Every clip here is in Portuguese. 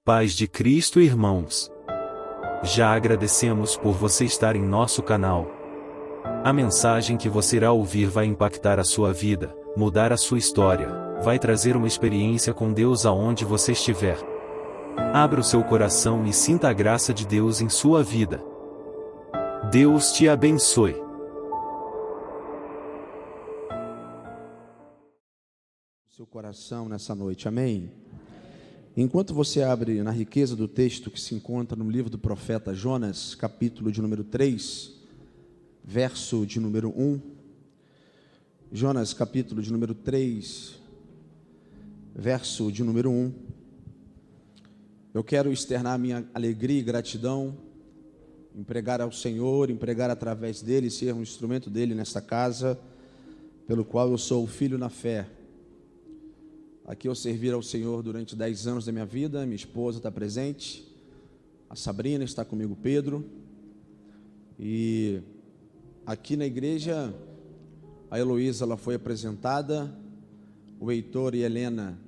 Paz de Cristo, irmãos. Já agradecemos por você estar em nosso canal. A mensagem que você irá ouvir vai impactar a sua vida, mudar a sua história, vai trazer uma experiência com Deus aonde você estiver. Abra o seu coração e sinta a graça de Deus em sua vida. Deus te abençoe. Seu coração nessa noite, amém? Enquanto você abre na riqueza do texto que se encontra no livro do profeta Jonas, capítulo de número 3, verso de número 1. Jonas, capítulo de número 3, verso de número 1. Eu quero externar minha alegria e gratidão, empregar ao Senhor, empregar através dele, ser um instrumento dele nesta casa, pelo qual eu sou filho na fé. Aqui eu servir ao Senhor durante 10 anos da minha vida. Minha esposa está presente, a Sabrina está comigo, Pedro, e aqui na igreja a Heloísa, ela foi apresentada, o Heitor e a Helena,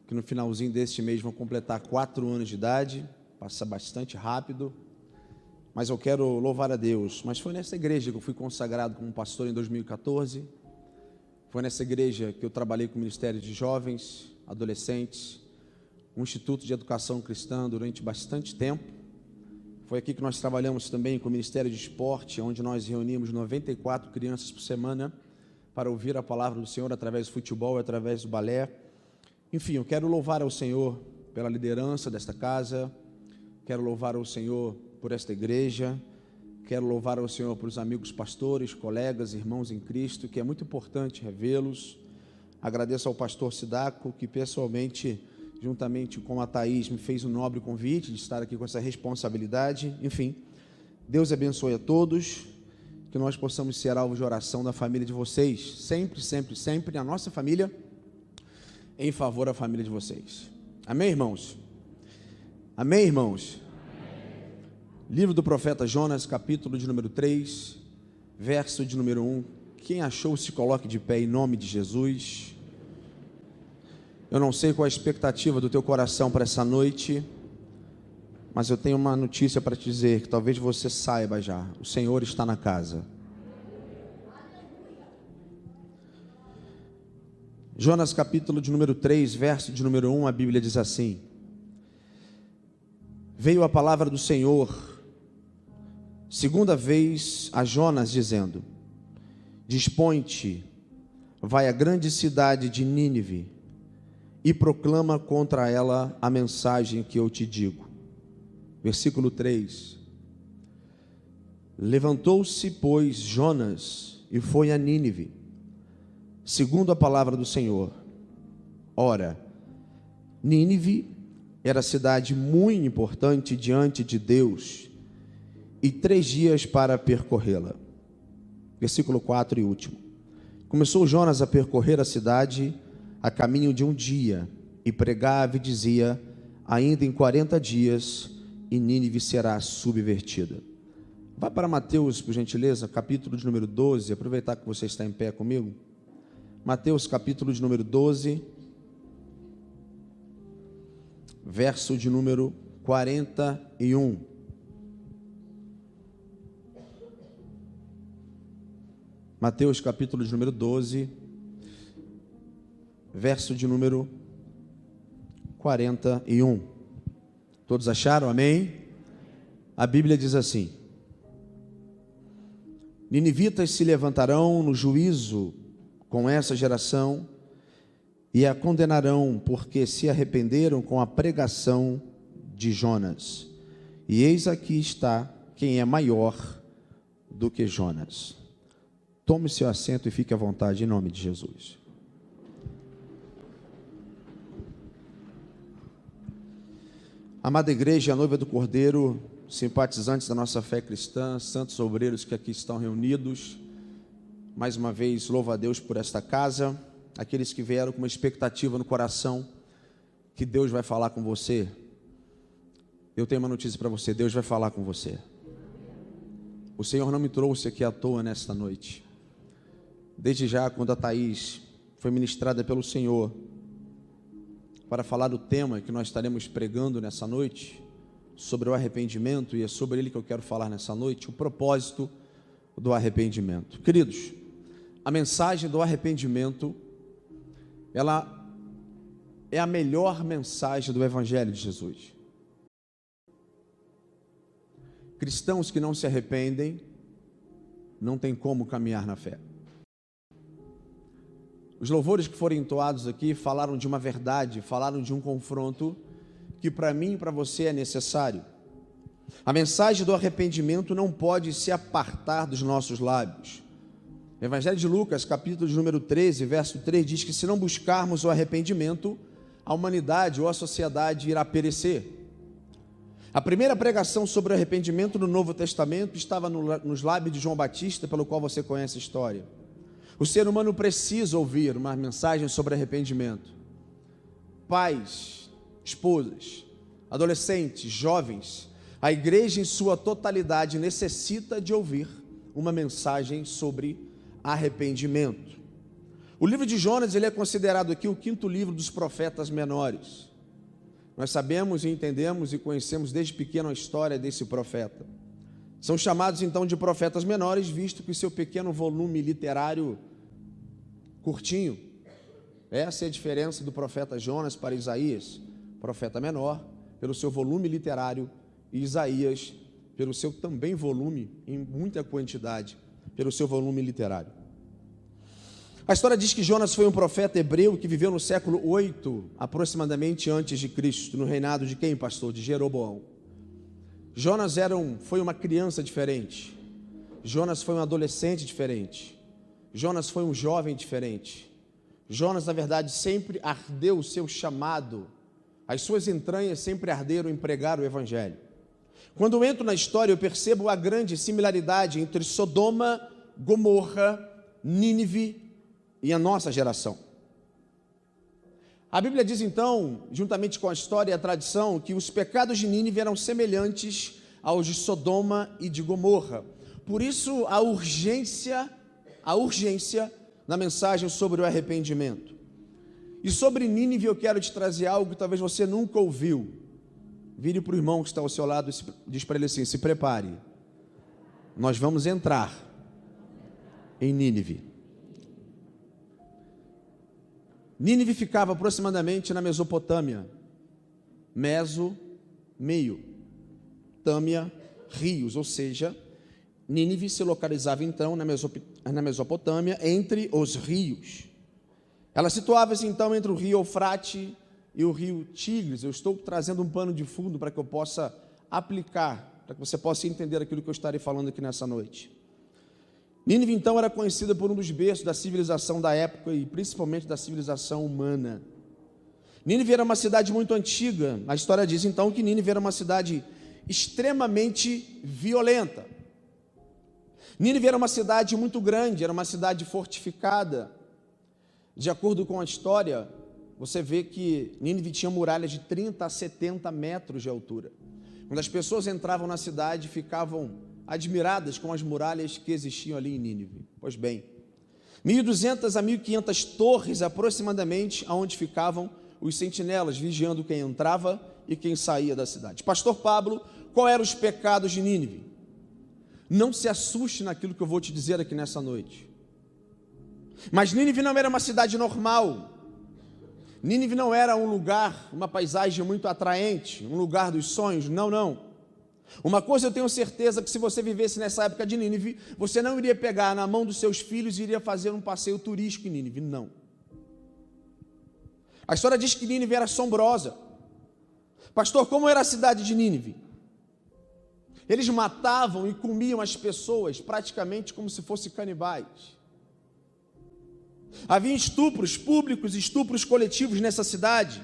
que no finalzinho deste mês vão completar 4 anos de idade, passa bastante rápido, mas eu quero louvar a Deus. Mas foi nessa igreja que eu fui consagrado como pastor em 2014, foi nessa igreja que eu trabalhei com o Ministério de Jovens, Adolescentes, um Instituto de Educação Cristã durante bastante tempo. Foi aqui que nós trabalhamos também com o Ministério de Esporte, onde nós reunimos 94 crianças por semana para ouvir a palavra do Senhor através do futebol, através do balé. Enfim, eu quero louvar ao Senhor pela liderança desta casa, quero louvar ao Senhor por esta igreja, quero louvar ao Senhor por os amigos pastores, colegas, irmãos em Cristo, que é muito importante revê-los. Agradeço ao pastor Sidaco, que pessoalmente, juntamente com a Thaís, me fez um nobre convite de estar aqui com essa responsabilidade. Enfim, Deus abençoe a todos, que nós possamos ser alvo de oração da família de vocês, sempre, sempre, sempre, a nossa família, em favor da família de vocês. Amém, irmãos? Amém, irmãos? Livro do profeta Jonas, capítulo de número 3, verso de número 1. Quem achou, se coloque de pé em nome de Jesus. Eu não sei qual a expectativa do teu coração para essa noite, mas eu tenho uma notícia para te dizer, que talvez você saiba já: o Senhor está na casa. Jonas, capítulo de número 3, verso de número 1, a Bíblia diz assim: Veio a palavra do Senhor segunda vez a Jonas, dizendo: Dispõe-te, vai à grande cidade de Nínive e proclama contra ela a mensagem que eu te digo. Versículo 3. Levantou-se, pois, Jonas e foi a Nínive, segundo a palavra do Senhor. Ora, Nínive era cidade muito importante diante de Deus, e 3 dias para percorrê-la. Versículo 4 e último. Começou Jonas a percorrer a cidade a caminho de um dia, e pregava e dizia: ainda em 40 dias, e Nínive será subvertida. Vá para Mateus, por gentileza, capítulo de número 12, aproveitar que você está em pé comigo. Mateus, capítulo de número 12, verso de número 41. Mateus, capítulo de número 12, verso de número 41. Todos acharam? Amém? A Bíblia diz assim: Ninivitas se levantarão no juízo com essa geração e a condenarão, porque se arrependeram com a pregação de Jonas. E eis aqui está quem é maior do que Jonas. Tome seu assento e fique à vontade em nome de Jesus. Amada igreja, a noiva do Cordeiro, simpatizantes da nossa fé cristã, santos obreiros que aqui estão reunidos, mais uma vez louvo a Deus por esta casa, aqueles que vieram com uma expectativa no coração, que Deus vai falar com você. Eu tenho uma notícia para você: Deus vai falar com você. O Senhor não me trouxe aqui à toa nesta noite. Desde já, quando a Thaís foi ministrada pelo Senhor, para falar do tema que nós estaremos pregando nessa noite, sobre o arrependimento, e é sobre ele que eu quero falar nessa noite, o propósito do arrependimento. Queridos, a mensagem do arrependimento, ela é a melhor mensagem do Evangelho de Jesus. Cristãos que não se arrependem, não tem como caminhar na fé. Os louvores que foram entoados aqui falaram de uma verdade, falaram de um confronto que para mim e para você é necessário. A mensagem do arrependimento não pode se apartar dos nossos lábios. O Evangelho de Lucas, capítulo de número 13, verso 3, diz que se não buscarmos o arrependimento, a humanidade ou a sociedade irá perecer. A primeira pregação sobre o arrependimento no Novo Testamento estava nos lábios de João Batista, pelo qual você conhece a história. O ser humano precisa ouvir uma mensagem sobre arrependimento. Pais, esposas, adolescentes, jovens, a igreja em sua totalidade necessita de ouvir uma mensagem sobre arrependimento. O livro de Jonas, ele é considerado aqui o quinto livro dos profetas menores. Nós sabemos e entendemos e conhecemos desde pequeno a história desse profeta. São chamados então de profetas menores, visto que seu pequeno volume literário curtinho. Essa é a diferença do profeta Jonas para Isaías, profeta menor, pelo seu volume literário, e Isaías, pelo seu também volume, em muita quantidade, pelo seu volume literário. A história diz que Jonas foi um profeta hebreu que viveu no século 8, aproximadamente antes de Cristo, no reinado de quem, pastor? De Jeroboão. Jonas foi uma criança diferente. Jonas foi um adolescente diferente. Jonas foi um jovem diferente. Jonas, na verdade, sempre ardeu o seu chamado. As suas entranhas sempre arderam em pregar o Evangelho. Quando eu entro na história, eu percebo a grande similaridade entre Sodoma, Gomorra, Nínive e a nossa geração. A Bíblia diz então, juntamente com a história e a tradição, que os pecados de Nínive eram semelhantes aos de Sodoma e de Gomorra. Por isso, a urgência na mensagem sobre o arrependimento. E sobre Nínive eu quero te trazer algo que talvez você nunca ouviu. Vire para o irmão que está ao seu lado e diz para ele assim: se prepare, nós vamos entrar em Nínive. Nínive ficava aproximadamente na Mesopotâmia. Meio, Tâmia, rios, ou seja, Nínive se localizava então na Mesopotâmia, entre os rios. Ela situava-se então entre o rio Eufrate e o rio Tigres. Eu estou trazendo um pano de fundo para que eu possa aplicar, para que você possa entender aquilo que eu estarei falando aqui nessa noite. Nínive então era conhecida por um dos berços da civilização da época e principalmente da civilização humana. Nínive era uma cidade muito antiga. A história diz então que Nínive era uma cidade extremamente violenta. Nínive era uma cidade muito grande, era uma cidade fortificada. De acordo com a história, você vê que Nínive tinha muralhas de 30 a 70 metros de altura. Quando as pessoas entravam na cidade, ficavam admiradas com as muralhas que existiam ali em Nínive. Pois bem, 1.200 a 1.500 torres aproximadamente, onde ficavam os sentinelas, vigiando quem entrava e quem saía da cidade. Pastor Pablo, qual eram os pecados de Nínive? Não se assuste naquilo que eu vou te dizer aqui nessa noite. Mas Nínive não era uma cidade normal. Nínive não era um lugar, uma paisagem muito atraente, um lugar dos sonhos. Não. Uma coisa eu tenho certeza, que se você vivesse nessa época de Nínive, você não iria pegar na mão dos seus filhos e iria fazer um passeio turístico em Nínive. Não. A história diz que Nínive era assombrosa. Pastor, como era a cidade de Nínive? Eles matavam e comiam as pessoas praticamente como se fossem canibais. Havia estupros públicos e estupros coletivos nessa cidade.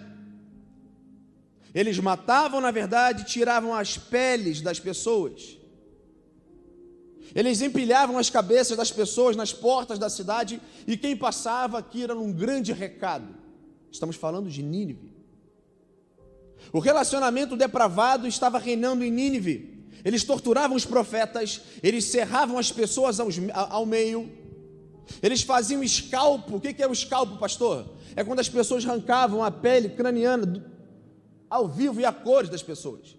Eles matavam, na verdade, tiravam as peles das pessoas. Eles empilhavam as cabeças das pessoas nas portas da cidade e quem passava aqui era um grande recado. Estamos falando de Nínive. O relacionamento depravado estava reinando em Nínive. Eles torturavam os profetas, eles cerravam as pessoas ao meio, Eles faziam escalpo. O que é o escalpo, pastor? É quando as pessoas arrancavam a pele craniana ao vivo e a cores das pessoas.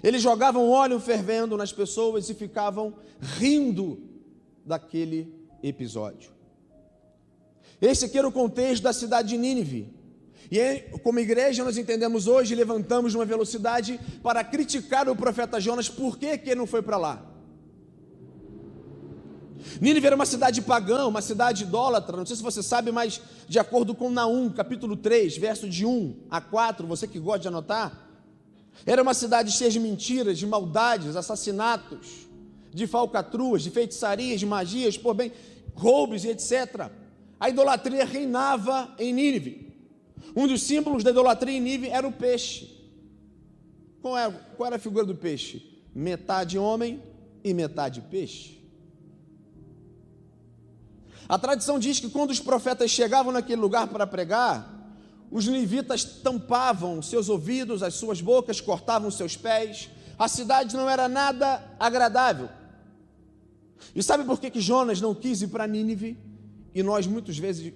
Eles jogavam óleo fervendo nas pessoas e ficavam rindo daquele episódio. Esse aqui era o contexto da cidade de Nínive. E como igreja nós entendemos hoje, levantamos numa velocidade para criticar o profeta Jonas. Por que ele não foi para lá? Nínive era uma cidade pagã, uma cidade idólatra. Não sei se você sabe, mas de acordo com Naum, capítulo 3, verso de 1 a 4, você que gosta de anotar, era uma cidade cheia de mentiras, de maldades, assassinatos, de falcatruas, de feitiçarias, de magias, por bem, roubos e etc. A idolatria reinava em Nínive. Um dos símbolos da idolatria em Nínive era o peixe. Qual era a figura do peixe? Metade homem e metade peixe. A tradição diz que quando os profetas chegavam naquele lugar para pregar, os ninivitas tampavam seus ouvidos, as suas bocas, cortavam seus pés. A cidade não era nada agradável. E sabe por que Jonas não quis ir para Nínive? E nós muitas vezes,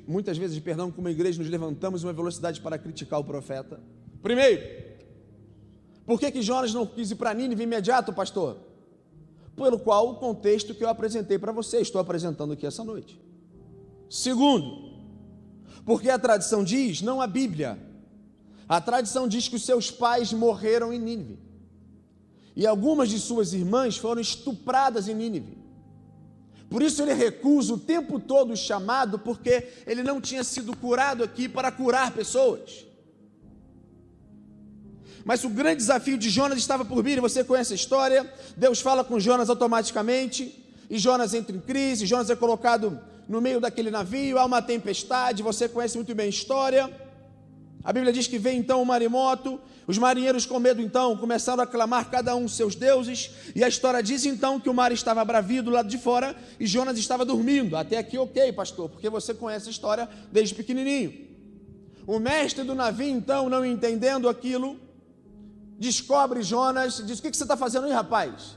como igreja, nos levantamos em uma velocidade para criticar o profeta. Primeiro, por que Jonas não quis ir para Nínive imediato, pastor? Pelo qual o contexto que eu apresentei para você, estou apresentando aqui essa noite. Segundo, porque a tradição diz, não a Bíblia, a tradição diz que os seus pais morreram em Nínive. E algumas de suas irmãs foram estupradas em Nínive. Por isso ele recusa o tempo todo o chamado, porque ele não tinha sido curado aqui para curar pessoas. Mas o grande desafio de Jonas estava por vir, e você conhece a história. Deus fala com Jonas automaticamente, e Jonas entra em crise, Jonas é colocado no meio daquele navio, há uma tempestade, você conhece muito bem a história. A Bíblia diz que vem então um maremoto, os marinheiros com medo então começaram a clamar cada um seus deuses, e a história diz então que o mar estava bravido do lado de fora e Jonas estava dormindo. Até aqui ok, pastor, porque você conhece a história desde pequenininho. O mestre do navio então, não entendendo aquilo, descobre Jonas e diz: o que você está fazendo aí, rapaz?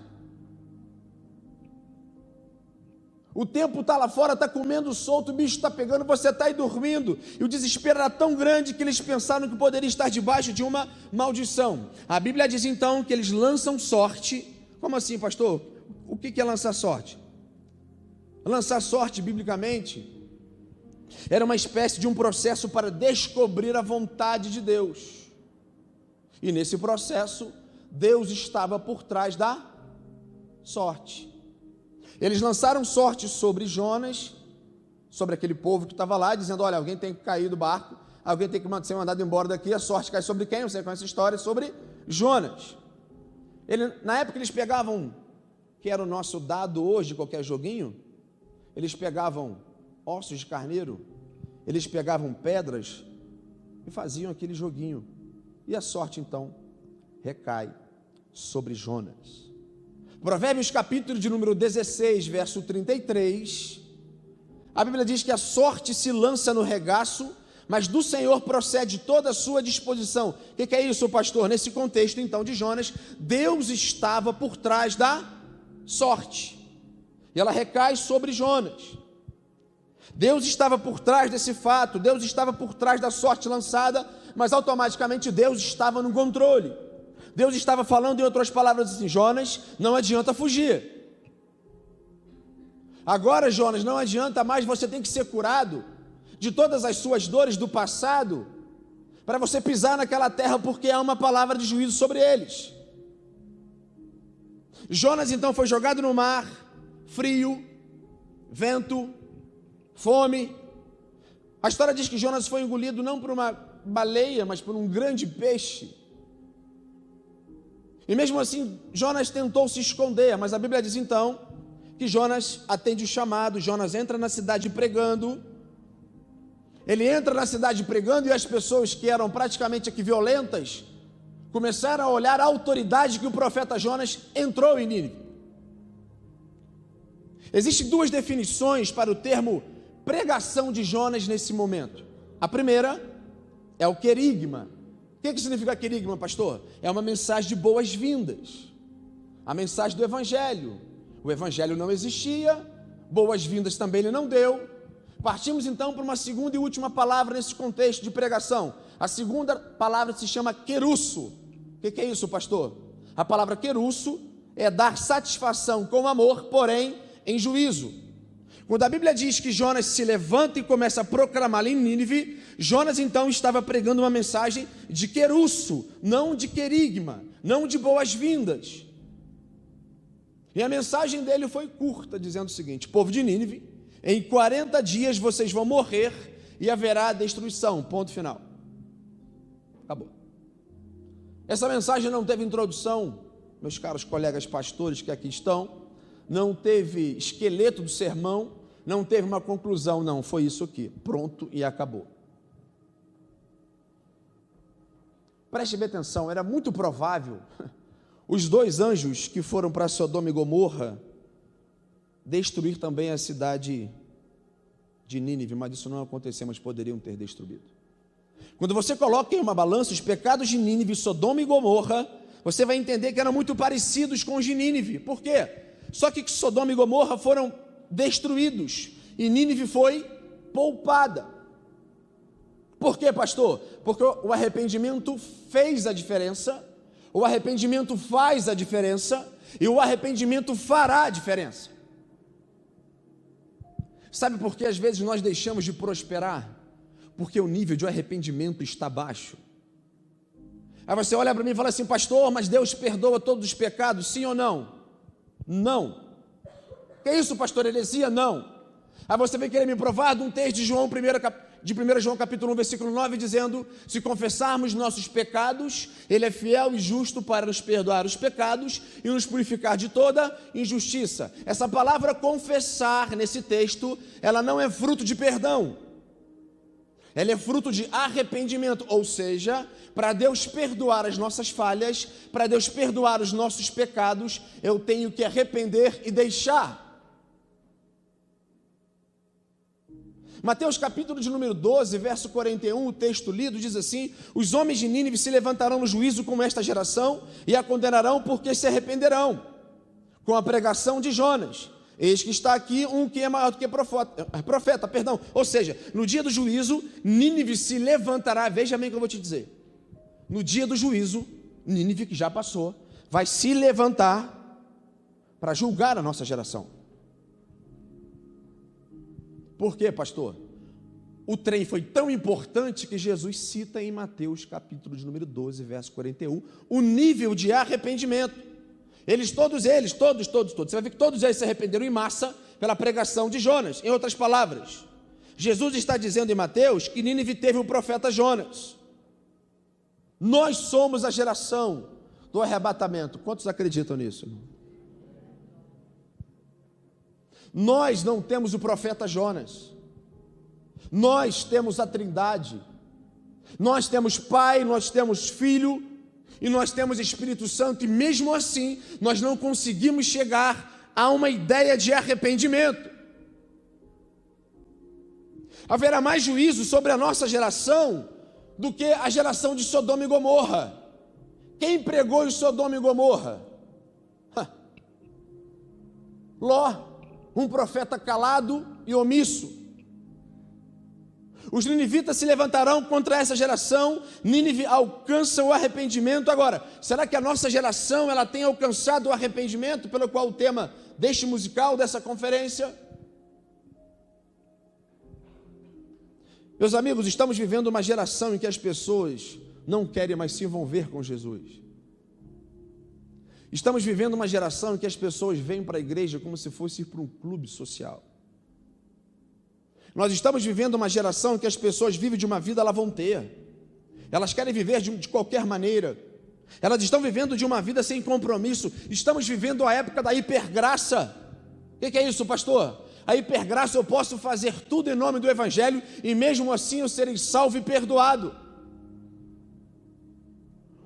O tempo está lá fora, está comendo solto, o bicho está pegando, você está aí dormindo. E o desespero era tão grande que eles pensaram que poderia estar debaixo de uma maldição. A Bíblia diz então que eles lançam sorte. Como assim, pastor? O que é lançar sorte? Lançar sorte, biblicamente, era uma espécie de um processo para descobrir a vontade de Deus. E nesse processo, Deus estava por trás da sorte. Eles lançaram sorte sobre Jonas, sobre aquele povo que estava lá, dizendo: olha, alguém tem que cair do barco, alguém tem que ser mandado embora daqui. A sorte cai sobre quem? Você conhece a história, sobre Jonas. Na época eles pegavam, que era o nosso dado hoje de qualquer joguinho, eles pegavam ossos de carneiro, eles pegavam pedras e faziam aquele joguinho. E a sorte então recai sobre Jonas. Provérbios capítulo de número 16, verso 33, a Bíblia diz que a sorte se lança no regaço, mas do Senhor procede toda a sua disposição. O que é isso, pastor? Nesse contexto então de Jonas, Deus estava por trás da sorte, e ela recai sobre Jonas. Deus estava por trás desse fato, Deus estava por trás da sorte lançada, mas automaticamente Deus estava no controle. Deus estava falando, em outras palavras, assim: Jonas, não adianta fugir. Agora, Jonas, não adianta mais, você tem que ser curado de todas as suas dores do passado, para você pisar naquela terra, porque há uma palavra de juízo sobre eles. Jonas então foi jogado no mar, frio, vento, fome. A história diz que Jonas foi engolido não por uma baleia, mas por um grande peixe. E mesmo assim, Jonas tentou se esconder, mas a Bíblia diz então que Jonas atende o chamado. Jonas entra na cidade pregando. Ele entra na cidade pregando, e as pessoas que eram praticamente aqui violentas começaram a olhar a autoridade que o profeta Jonas entrou em Nínive. Existem duas definições para o termo pregação de Jonas nesse momento. A primeira é o querigma. O que significa querigma, pastor? É uma mensagem de boas-vindas, a mensagem do Evangelho. O Evangelho não existia, boas-vindas também ele não deu. Partimos então para uma segunda e última palavra nesse contexto de pregação. A segunda palavra se chama querusso. O que é isso, pastor? A palavra querusso é dar satisfação com amor, porém em juízo. Quando a Bíblia diz que Jonas se levanta e começa a proclamar em Nínive, Jonas então estava pregando uma mensagem de querusso, não de querigma, não de boas-vindas. E a mensagem dele foi curta, dizendo o seguinte: povo de Nínive, em 40 dias vocês vão morrer e haverá destruição, ponto final. Acabou. Essa mensagem não teve introdução, meus caros colegas pastores que aqui estão, não teve esqueleto do sermão, não teve uma conclusão, não, foi isso aqui, pronto e acabou. Preste bem atenção, era muito provável os dois anjos que foram para Sodoma e Gomorra destruir também a cidade de Nínive, mas isso não aconteceu, mas poderiam ter destruído. Quando você coloca em uma balança os pecados de Nínive, Sodoma e Gomorra, você vai entender que eram muito parecidos com os de Nínive. Por quê? Só que Sodoma e Gomorra foram destruídos e Nínive foi poupada. Por quê, pastor? Porque o arrependimento fez a diferença, o arrependimento faz a diferença e o arrependimento fará a diferença. Sabe por que às vezes nós deixamos de prosperar? Porque o nível de arrependimento está baixo. Aí você olha para mim e fala assim: pastor, mas Deus perdoa todos os pecados, sim ou não? Não. Que isso, pastor Heresia? Não. Aí você vem querer me provar de um texto de 1 João capítulo 1, versículo 9, dizendo: se confessarmos nossos pecados, Ele é fiel e justo para nos perdoar os pecados e nos purificar de toda injustiça. Essa palavra confessar nesse texto, ela não é fruto de perdão, ela é fruto de arrependimento, ou seja, para Deus perdoar as nossas falhas, para Deus perdoar os nossos pecados, eu tenho que arrepender e deixar. Mateus capítulo de número 12, verso 41, o texto lido diz assim: os homens de Nínive se levantarão no juízo com esta geração e a condenarão porque se arrependerão com a pregação de Jonas. Eis que está aqui um que é maior do que profeta, ou seja, no dia do juízo, Nínive se levantará. Veja bem o que eu vou te dizer. No dia do juízo, Nínive, que já passou, vai se levantar para julgar a nossa geração. Por quê, pastor? O trem foi tão importante que Jesus cita em Mateus capítulo de número 12, verso 41, o nível de arrependimento. Todos eles, você vai ver que todos eles se arrependeram em massa pela pregação de Jonas. Em outras palavras, Jesus está dizendo em Mateus que Nínive teve o profeta Jonas. Nós somos a geração do arrebatamento. Quantos acreditam nisso? Nós não temos o profeta Jonas. Nós temos a Trindade. Nós temos Pai, nós temos Filho e nós temos Espírito Santo, e mesmo assim nós não conseguimos chegar a uma ideia de arrependimento. Haverá mais juízo sobre a nossa geração do que a geração de Sodoma e Gomorra. Quem pregou em Sodoma e Gomorra? Ló, um profeta calado e omisso. Os ninivitas se levantarão contra essa geração. Nínive alcança o arrependimento. Agora, será que a nossa geração ela tem alcançado o arrependimento, pelo qual o tema deste musical, dessa conferência? Meus amigos, estamos vivendo uma geração em que as pessoas não querem mais se envolver com Jesus. Estamos vivendo uma geração em que as pessoas vêm para a igreja como se fosse ir para um clube social. Nós estamos vivendo uma geração em que as pessoas vivem de uma vida lá vão ter. Elas querem viver de qualquer maneira. Elas estão vivendo de uma vida sem compromisso. Estamos vivendo a época da hipergraça. O que é isso, pastor? A hipergraça, eu posso fazer tudo em nome do Evangelho e mesmo assim eu serei salvo e perdoado.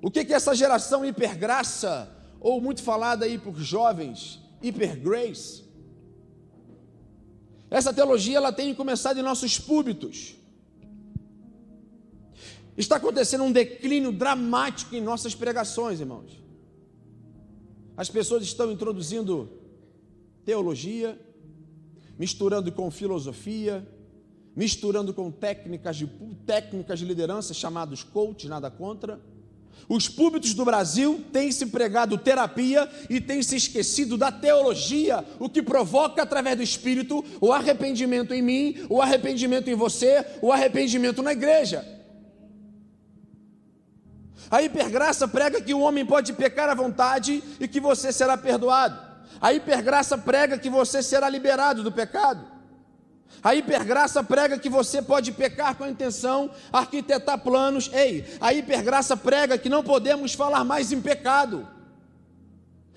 O que é essa geração hipergraça? Ou muito falada aí por jovens, hipergrace? Essa teologia ela tem começado em nossos púlpitos. Está acontecendo um declínio dramático em nossas pregações, irmãos. As pessoas estão introduzindo teologia, misturando com filosofia, misturando com técnicas de liderança, chamados coaches, nada contra. Os púlpitos do Brasil têm se pregado terapia e têm se esquecido da teologia, o que provoca através do Espírito o arrependimento em mim, o arrependimento em você, o arrependimento na igreja. A hipergraça prega que o homem pode pecar à vontade e que você será perdoado. A hipergraça prega que você será liberado do pecado. A hipergraça prega que você pode pecar com a intenção, arquitetar planos. A hipergraça prega que não podemos falar mais em pecado.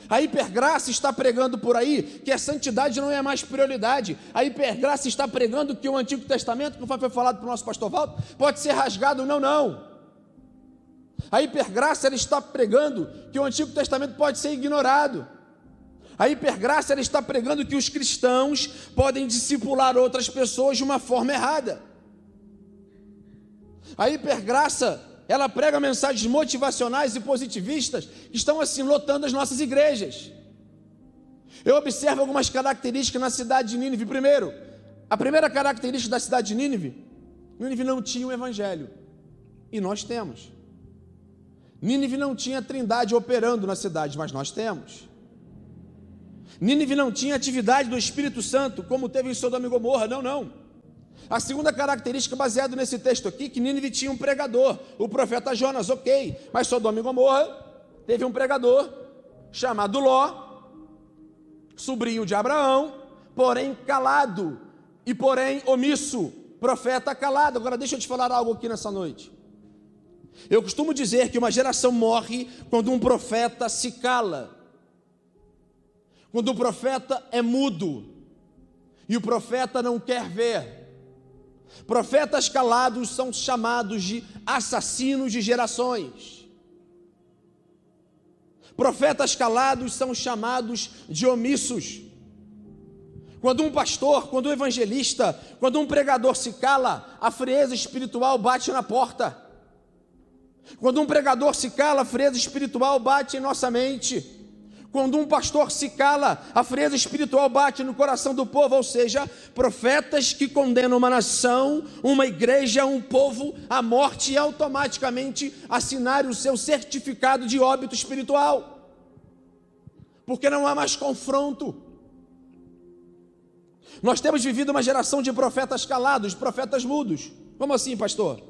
A hipergraça está pregando por aí que a santidade não é mais prioridade. A hipergraça está pregando que o Antigo Testamento, como foi falado pelo nosso pastor Walter, pode ser rasgado. Não. A hipergraça ela está pregando que o Antigo Testamento pode ser ignorado. A hipergraça ela está pregando que os cristãos podem discipular outras pessoas de uma forma errada. A hipergraça ela prega mensagens motivacionais e positivistas que estão assim lotando as nossas igrejas. Eu observo algumas características na cidade de Nínive. Primeiro, a primeira característica da cidade de Nínive não tinha um evangelho, e nós temos. Nínive não tinha trindade operando na cidade, mas nós temos. Nínive não tinha atividade do Espírito Santo, como teve em Sodoma e Gomorra, não. A segunda característica, baseada nesse texto aqui, que Nínive tinha um pregador, o profeta Jonas, ok, mas Sodoma e Gomorra teve um pregador, chamado Ló, sobrinho de Abraão, porém calado, e porém omisso, profeta calado. Agora deixa eu te falar algo aqui nessa noite. Eu costumo dizer que uma geração morre quando um profeta se cala, quando o profeta é mudo e o profeta não quer ver. Profetas calados são chamados de assassinos de gerações. Profetas calados são chamados de omissos. Quando um pastor, quando um evangelista, quando um pregador se cala, a frieza espiritual bate na porta. Quando um pregador se cala, a frieza espiritual bate em nossa mente. Quando um pastor se cala, a frieza espiritual bate no coração do povo, ou seja, profetas que condenam uma nação, uma igreja, um povo à morte e automaticamente assinarem o seu certificado de óbito espiritual, porque não há mais confronto. Nós temos vivido uma geração de profetas calados, profetas mudos. Como assim, pastor?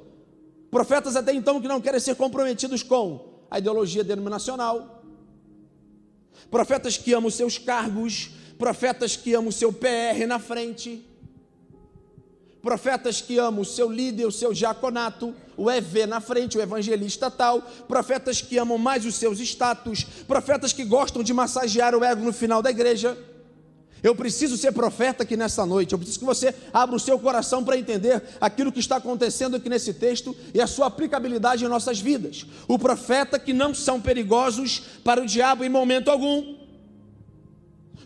Profetas até então que não querem ser comprometidos com a ideologia denominacional. Profetas que amam os seus cargos, profetas que amam o seu PR na frente, profetas que amam o seu líder, o seu diaconato, o EV na frente, o evangelista tal, profetas que amam mais os seus status, profetas que gostam de massagear o ego no final da igreja. Eu preciso ser profeta aqui nessa noite, eu preciso que você abra o seu coração para entender aquilo que está acontecendo aqui nesse texto e a sua aplicabilidade em nossas vidas. O profeta que não são perigosos para o diabo em momento algum.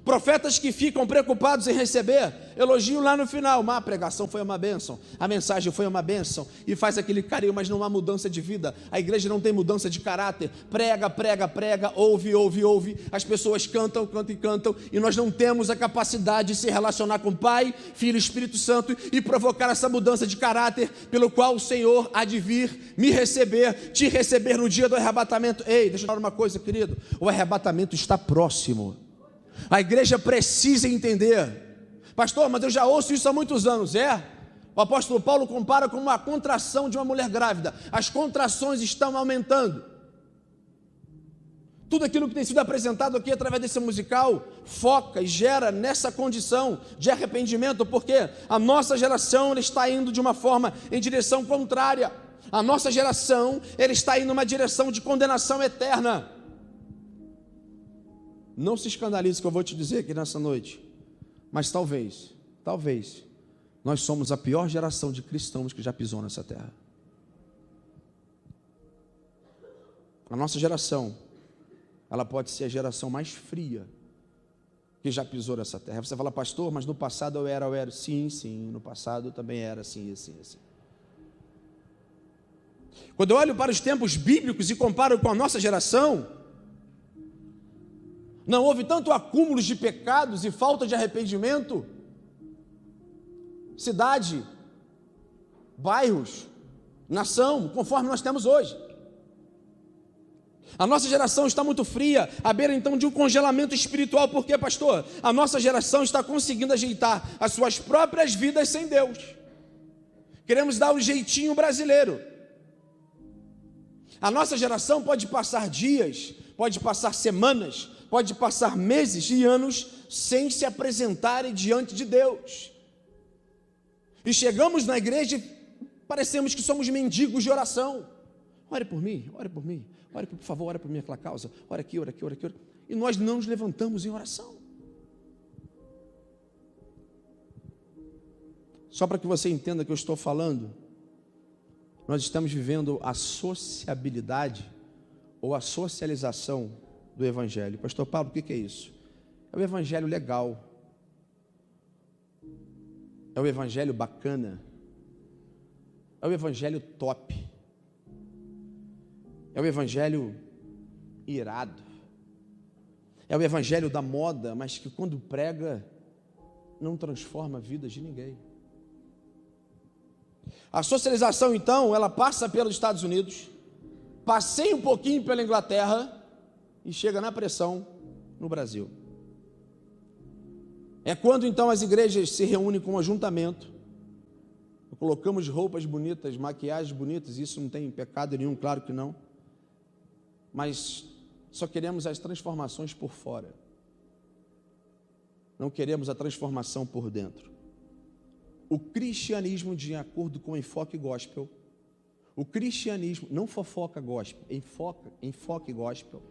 Profetas que ficam preocupados em receber elogio lá no final. A pregação foi uma bênção, a mensagem foi uma bênção, e faz aquele carinho, mas não há mudança de vida. A igreja não tem mudança de caráter. Prega, ouve. As pessoas cantam, e nós não temos a capacidade de se relacionar com o Pai, Filho e Espírito Santo e provocar essa mudança de caráter pelo qual o Senhor há de vir me receber, te receber no dia do arrebatamento. Ei, deixa eu falar uma coisa, querido, o arrebatamento está próximo. A igreja precisa entender. Pastor, mas eu já ouço isso há muitos anos. O apóstolo Paulo compara com uma contração de uma mulher grávida. As contrações estão aumentando. Tudo aquilo que tem sido apresentado aqui através desse musical foca e gera nessa condição de arrependimento, porque a nossa geração ela está indo de uma forma em direção contrária. A nossa geração ela está indo numa direção de condenação eterna. Não se escandalize que eu vou te dizer aqui nessa noite, mas talvez, nós somos a pior geração de cristãos que já pisou nessa terra. A nossa geração, ela pode ser a geração mais fria que já pisou nessa terra. Você fala, pastor, mas no passado eu era. Sim, no passado também era assim. Quando eu olho para os tempos bíblicos e comparo com a nossa geração, não houve tanto acúmulo de pecados e falta de arrependimento, cidade, bairros, nação, conforme nós temos hoje. A nossa geração está muito fria, à beira então de um congelamento espiritual. Por quê, pastor? A nossa geração está conseguindo ajeitar as suas próprias vidas sem Deus. Queremos dar o jeitinho brasileiro. A nossa geração pode passar dias, pode passar semanas, pode passar meses e anos sem se apresentarem diante de Deus. E chegamos na igreja e parecemos que somos mendigos de oração. Ore por mim, por favor, ore por mim, aquela causa, ore aqui. E nós não nos levantamos em oração. Só para que você entenda o que eu estou falando, nós estamos vivendo a sociabilidade ou a socialização do Evangelho. Pastor Paulo, o que é isso? É o Evangelho legal, é o Evangelho bacana, é o Evangelho top, é o Evangelho irado, é o Evangelho da moda, mas que quando prega não transforma a vida de ninguém. A socialização, então, ela passa pelos Estados Unidos, passeia um pouquinho pela Inglaterra e chega na pressão no Brasil. É quando, então, as igrejas se reúnem com um ajuntamento, colocamos roupas bonitas, maquiagens bonitas, isso não tem pecado nenhum, claro que não, mas só queremos as transformações por fora, não queremos a transformação por dentro. O cristianismo, de acordo com o enfoque gospel, o cristianismo, não fofoca gospel, enfoque gospel,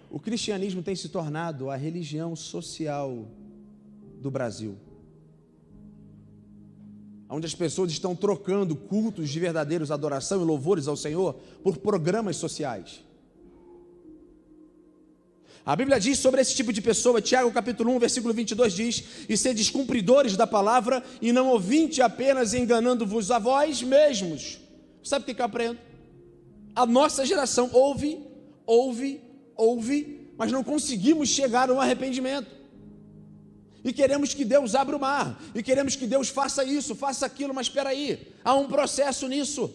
o cristianismo tem se tornado a religião social do Brasil, onde as pessoas estão trocando cultos de verdadeiros adoração e louvores ao Senhor por programas sociais. A Bíblia diz sobre esse tipo de pessoa, Tiago capítulo 1, versículo 22 diz: e sedes cumpridores da palavra, e não ouvinte apenas enganando-vos a vós mesmos. Sabe o que eu aprendo? A nossa geração ouve, mas não conseguimos chegar a um arrependimento. E queremos que Deus abra o mar, e queremos que Deus faça isso, faça aquilo, mas espera aí, há um processo nisso.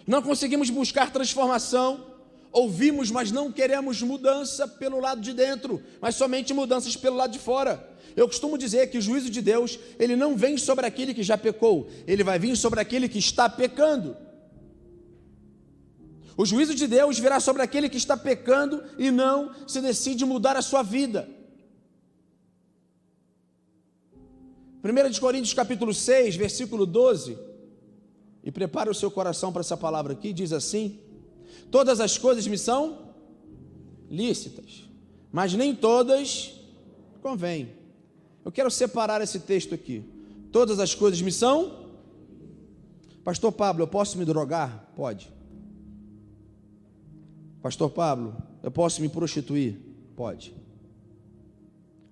Não conseguimos buscar transformação. Ouvimos, mas não queremos mudança pelo lado de dentro, mas somente mudanças pelo lado de fora. Eu costumo dizer que o juízo de Deus, ele não vem sobre aquele que já pecou, ele vai vir sobre aquele que está pecando. O juízo de Deus virá sobre aquele que está pecando e não se decide mudar a sua vida. 1 Coríntios capítulo 6, versículo 12, e prepare o seu coração para essa palavra aqui, diz assim: todas as coisas me são lícitas, mas nem todas convêm. Eu quero separar esse texto aqui. Todas as coisas me são. Pastor Pablo, eu posso me drogar? Pode. Pastor Pablo, eu posso me prostituir? Pode.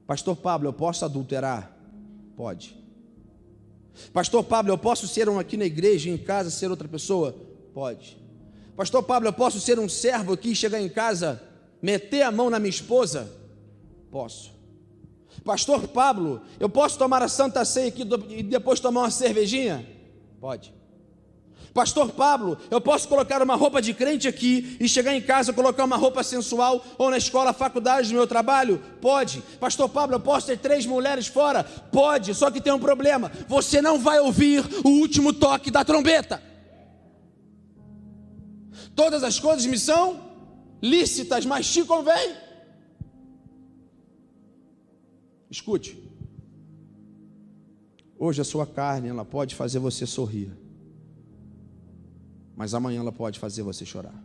Pastor Pablo, eu posso adulterar? Pode. Pastor Pablo, eu posso ser um aqui na igreja e em casa ser outra pessoa? Pode. Pastor Pablo, eu posso ser um servo aqui, chegar em casa, meter a mão na minha esposa? Posso. Pastor Pablo, eu posso tomar a Santa Ceia aqui e depois tomar uma cervejinha? Pode. Pastor Pablo, eu posso colocar uma roupa de crente aqui e chegar em casa colocar uma roupa sensual, ou na escola, faculdade, no meu trabalho? Pode. Pastor Pablo, eu posso ter 3 mulheres fora? Pode, só que tem um problema, você não vai ouvir o último toque da trombeta. Todas as coisas me são lícitas, mas te convém. Escute, hoje a sua carne, ela pode fazer você sorrir, mas amanhã ela pode fazer você chorar.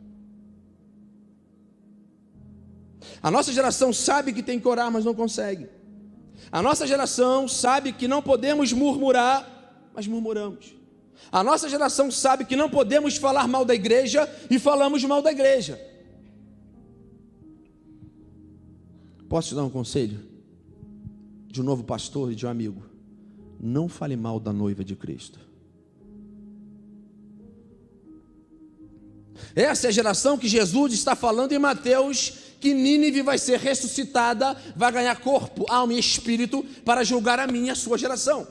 A nossa geração sabe que tem que orar, mas não consegue. A nossa geração sabe que não podemos murmurar, mas murmuramos. A nossa geração sabe que não podemos falar mal da igreja e falamos mal da igreja. Posso te dar um conselho? De um novo pastor e de um amigo: não fale mal da noiva de Cristo. Essa é a geração que Jesus está falando em Mateus que Nínive vai ser ressuscitada, vai ganhar corpo, alma e espírito para julgar a minha e a sua geração.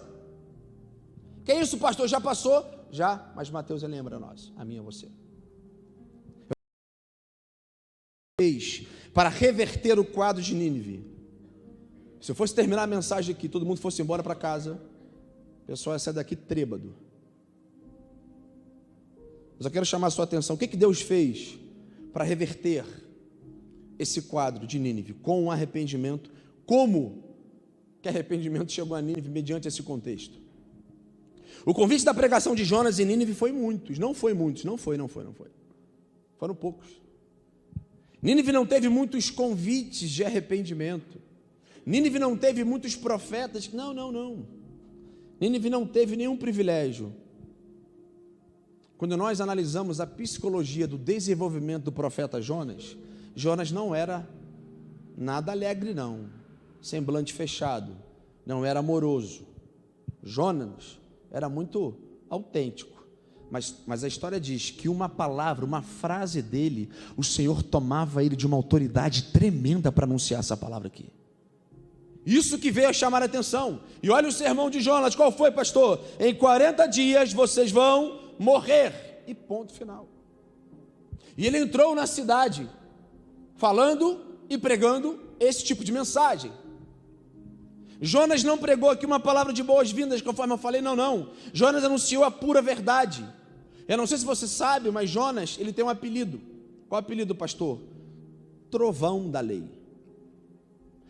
Que é isso, pastor? Já passou? Já, mas Mateus lembra a nós, a mim e a você. Para reverter o quadro de Nínive. Se eu fosse terminar a mensagem aqui, todo mundo fosse embora para casa, o pessoal ia sair daqui trêbado. Mas eu quero chamar a sua atenção. O que Deus fez para reverter esse quadro de Nínive com um arrependimento? Como que arrependimento chegou a Nínive mediante esse contexto? O convite da pregação de Jonas em Nínive foi muitos. Não foi. Foram poucos. Nínive não teve muitos convites de arrependimento. Nínive não teve muitos profetas. Não. Nínive não teve nenhum privilégio. Quando nós analisamos a psicologia do desenvolvimento do profeta Jonas, Jonas não era nada alegre, não. Semblante fechado. Não era amoroso. Jonas era muito autêntico. Mas a história diz que uma palavra, uma frase dele, o Senhor tomava ele de uma autoridade tremenda para anunciar essa palavra aqui. Isso que veio a chamar a atenção. E olha o sermão de Jonas, qual foi, pastor? Em 40 dias vocês vão morrer. E ponto final. E ele entrou na cidade, falando e pregando esse tipo de mensagem. Jonas não pregou aqui uma palavra de boas-vindas, conforme eu falei, não. Jonas anunciou a pura verdade. Eu não sei se você sabe, mas Jonas, ele tem um apelido. Qual apelido, pastor? Trovão da lei.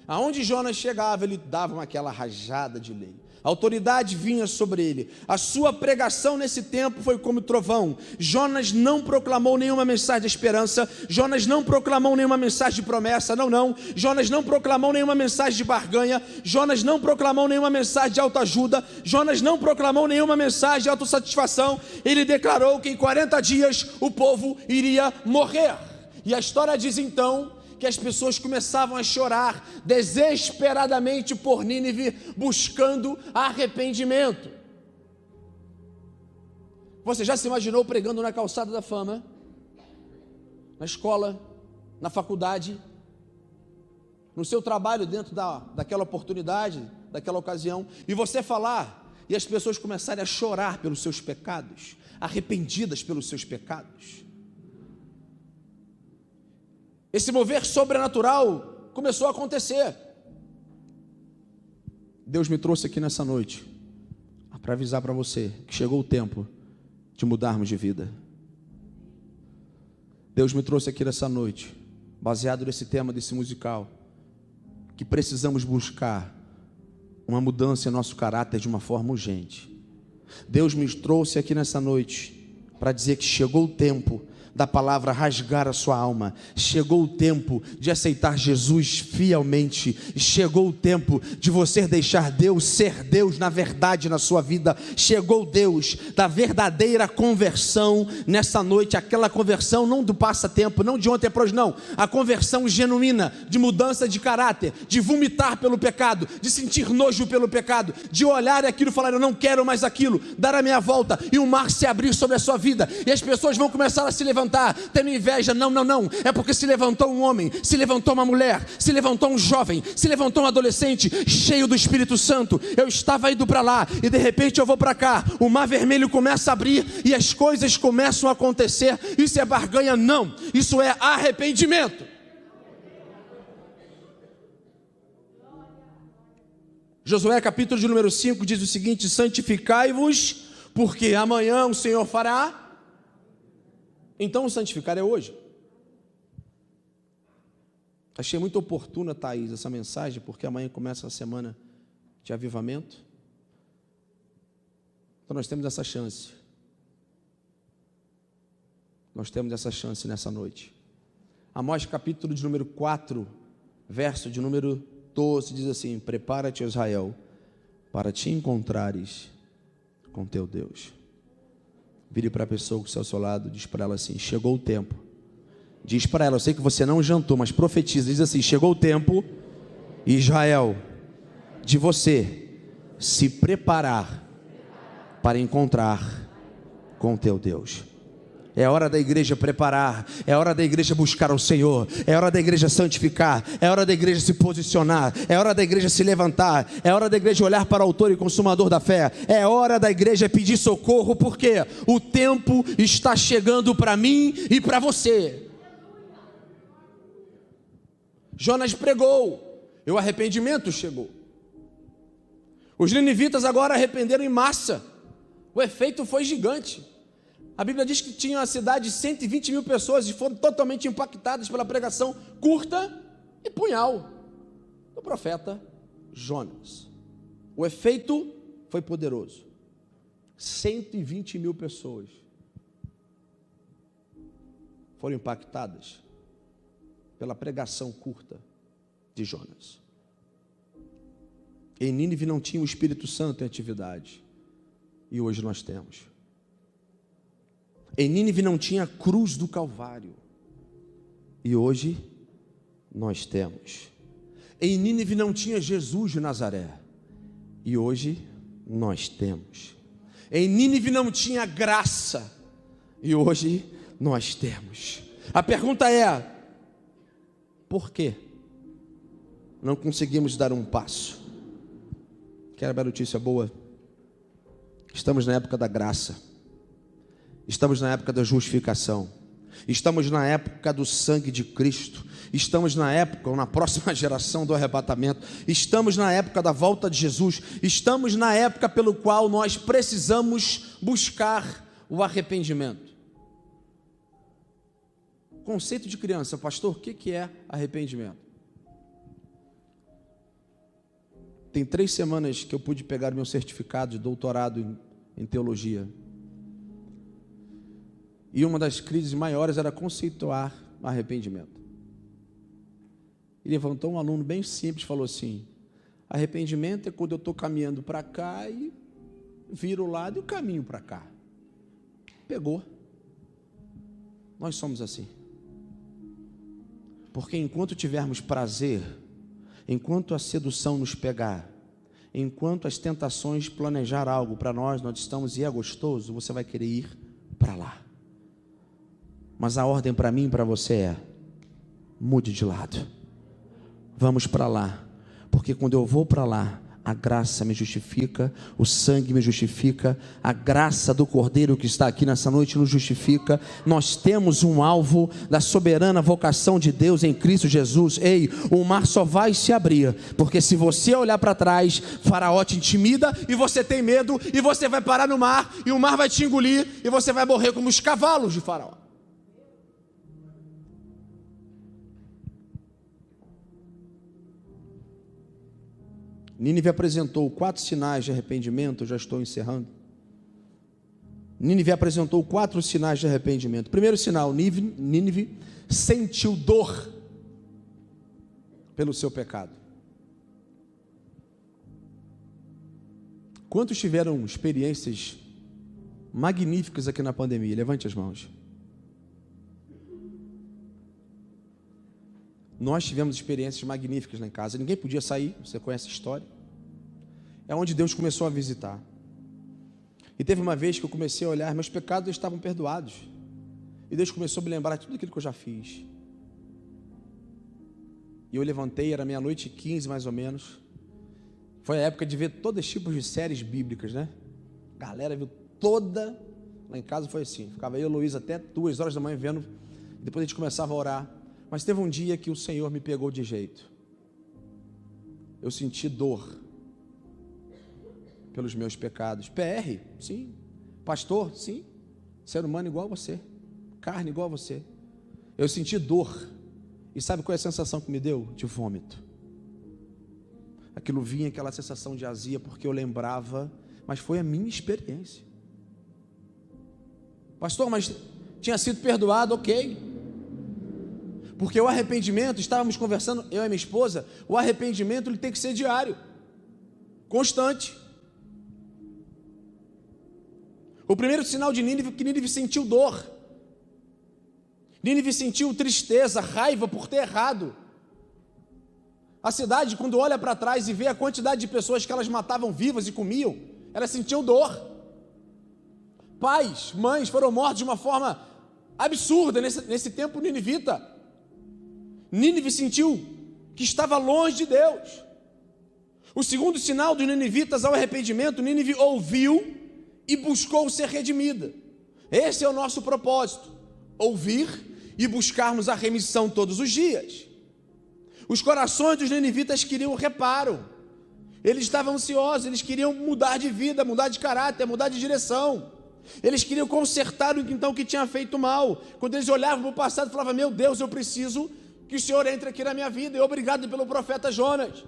Aonde Jonas chegava, ele dava aquela rajada de lei. A autoridade vinha sobre ele. A sua pregação nesse tempo foi como trovão. Jonas não proclamou nenhuma mensagem de esperança. Jonas não proclamou nenhuma mensagem de promessa. Não. Jonas não proclamou nenhuma mensagem de barganha. Jonas não proclamou nenhuma mensagem de autoajuda. Jonas não proclamou nenhuma mensagem de autossatisfação. Ele declarou que em 40 dias o povo iria morrer. E a história diz então que as pessoas começavam a chorar desesperadamente por Nínive, buscando arrependimento. Você já se imaginou pregando na calçada da fama? Na escola, na faculdade, no seu trabalho dentro daquela oportunidade, daquela ocasião, e você falar, e as pessoas começarem a chorar pelos seus pecados, arrependidas pelos seus pecados? Esse mover sobrenatural começou a acontecer. Deus me trouxe aqui nessa noite para avisar para você que chegou o tempo de mudarmos de vida. Deus me trouxe aqui nessa noite, baseado nesse tema desse musical, que precisamos buscar uma mudança em nosso caráter de uma forma urgente. Deus me trouxe aqui nessa noite para dizer que chegou o tempo da palavra rasgar a sua alma. Chegou o tempo de aceitar Jesus fielmente. Chegou o tempo de você deixar Deus ser Deus na verdade na sua vida. Chegou Deus da verdadeira conversão nessa noite. Aquela conversão não do passatempo, não de ontem para hoje, não. A conversão genuína, de mudança de caráter, de vomitar pelo pecado, de sentir nojo pelo pecado, de olhar aquilo e falar, eu não quero mais aquilo, dar a minha volta e o mar se abrir sobre a sua vida. E as pessoas vão começar a se levantar, tendo inveja. Não, é porque se levantou um homem, se levantou uma mulher, se levantou um jovem, se levantou um adolescente cheio do Espírito Santo. Eu estava indo para lá e de repente eu vou para cá, o mar vermelho começa a abrir e as coisas começam a acontecer. Isso é barganha? Não, isso é arrependimento. Josué capítulo de número 5 diz o seguinte: santificai-vos, porque amanhã o Senhor fará. Então o santificar é hoje. Achei muito oportuna, Thaís, essa mensagem, porque amanhã começa a semana de avivamento. Então nós temos essa chance. Nós temos essa chance nessa noite. Amós capítulo de número 4, verso de número 12, diz assim: prepara-te, Israel, para te encontrares com teu Deus. Vire para a pessoa que está ao seu lado, diz para ela assim: chegou o tempo. Diz para ela, eu sei que você não jantou, mas profetiza, diz assim: chegou o tempo, Israel, de você se preparar para encontrar com teu Deus. É hora da igreja preparar, é hora da igreja buscar o Senhor, é hora da igreja santificar, é hora da igreja se posicionar, é hora da igreja se levantar, é hora da igreja olhar para o autor e consumador da fé, é hora da igreja pedir socorro, porque o tempo está chegando para mim e para você. Jonas pregou, e o arrependimento chegou. Os ninivitas agora arrependeram em massa, o efeito foi gigante. A Bíblia diz que tinha uma cidade de 120 mil pessoas e foram totalmente impactadas pela pregação curta e punhal do profeta Jonas. O efeito foi poderoso. 120 mil pessoas foram impactadas pela pregação curta de Jonas. Em Nínive não tinha o Espírito Santo em atividade, e hoje nós temos. Em Nínive não tinha a cruz do Calvário, e hoje nós temos. Em Nínive não tinha Jesus de Nazaré, e hoje nós temos. Em Nínive não tinha graça, e hoje nós temos. A pergunta é: por que não conseguimos dar um passo? Quer uma notícia boa? Estamos na época da graça. Estamos na época da justificação. Estamos na época do sangue de Cristo. Estamos na época, ou na próxima geração do arrebatamento. Estamos na época da volta de Jesus. Estamos na época pelo qual nós precisamos buscar o arrependimento. Conceito de criança, pastor, o que é arrependimento? Tem 3 semanas que eu pude pegar meu certificado de doutorado em teologia. E uma das crises maiores era conceituar arrependimento. E levantou um aluno bem simples e falou assim: arrependimento é quando eu estou caminhando para cá e viro o lado e o caminho para cá. Pegou. Nós somos assim. Porque enquanto tivermos prazer, enquanto a sedução nos pegar, enquanto as tentações planejar algo para nós estamos e é gostoso, você vai querer ir para lá. Mas a ordem para mim e para você é: mude de lado, vamos para lá, porque quando eu vou para lá, a graça me justifica, o sangue me justifica, a graça do Cordeiro que está aqui nessa noite nos justifica. Nós temos um alvo da soberana vocação de Deus em Cristo Jesus. Ei, o mar só vai se abrir, porque se você olhar para trás, Faraó te intimida e você tem medo, e você vai parar no mar, e o mar vai te engolir, e você vai morrer como os cavalos de Faraó. Nínive apresentou 4 sinais de arrependimento, eu já estou encerrando. Nínive apresentou 4 sinais de arrependimento. Primeiro sinal, Nínive sentiu dor pelo seu pecado. Quantos tiveram experiências magníficas aqui na pandemia? Levante as mãos. Nós tivemos experiências magníficas lá em casa. Ninguém podia sair, você conhece a história. É onde Deus começou a visitar. E teve uma vez que eu comecei a olhar, meus pecados estavam perdoados. E Deus começou a me lembrar de tudo aquilo que eu já fiz. E eu levantei, era 00:15 mais ou menos. Foi a época de ver todos os tipos de séries bíblicas, né? A galera viu toda. Lá em casa foi assim, ficava eu e Luiz até 2 horas da manhã vendo. Depois a gente começava a orar. Mas teve um dia que o Senhor me pegou de jeito. Eu senti dor pelos meus pecados. PR? Sim. Pastor? Sim. Ser humano igual a você. Carne igual a você. Eu senti dor. E sabe qual é a sensação que me deu? De vômito. Aquilo vinha, aquela sensação de azia, porque eu lembrava, mas foi a minha experiência. Pastor, mas tinha sido perdoado, ok. Porque o arrependimento, estávamos conversando, eu e minha esposa, o arrependimento ele tem que ser diário, constante. O primeiro sinal de Nínive é que Nínive sentiu dor. Nínive sentiu tristeza, raiva por ter errado. A cidade, quando olha para trás e vê a quantidade de pessoas que elas matavam vivas e comiam, elas sentiam dor. Pais, mães foram mortos de uma forma absurda nesse tempo ninivita. Nínive sentiu que estava longe de Deus. O segundo sinal dos ninivitas ao arrependimento, Nínive ouviu e buscou ser redimida. Esse é o nosso propósito, ouvir e buscarmos a remissão todos os dias. Os corações dos ninivitas queriam reparo, eles estavam ansiosos, eles queriam mudar de vida, mudar de caráter, mudar de direção. Eles queriam consertar o que tinha feito mal. Quando eles olhavam para o passado, falavam: meu Deus, eu preciso que o Senhor entre aqui na minha vida, e obrigado pelo profeta Jonas.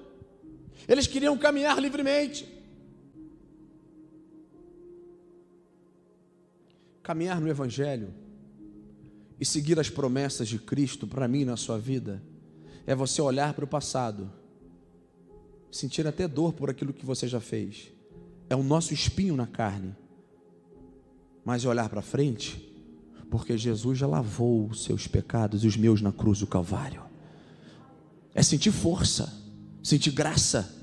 Eles queriam caminhar livremente. Caminhar no Evangelho e seguir as promessas de Cristo para mim na sua vida é você olhar para o passado, sentir até dor por aquilo que você já fez. É o nosso espinho na carne. Mas olhar para frente, porque Jesus já lavou os seus pecados e os meus na cruz do Calvário. É sentir força, sentir graça.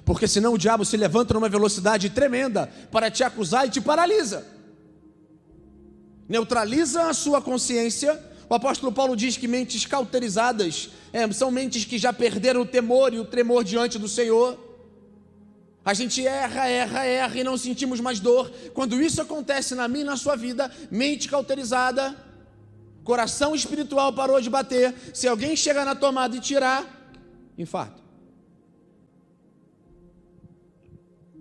Porque senão o diabo se levanta numa velocidade tremenda para te acusar e te paralisa. Neutraliza a sua consciência. O apóstolo Paulo diz que mentes cauterizadas são mentes que já perderam o temor e o tremor diante do Senhor. A gente erra e não sentimos mais dor. Quando isso acontece na minha e na sua vida, mente cauterizada, coração espiritual parou de bater. Se alguém chegar na tomada e tirar, infarto.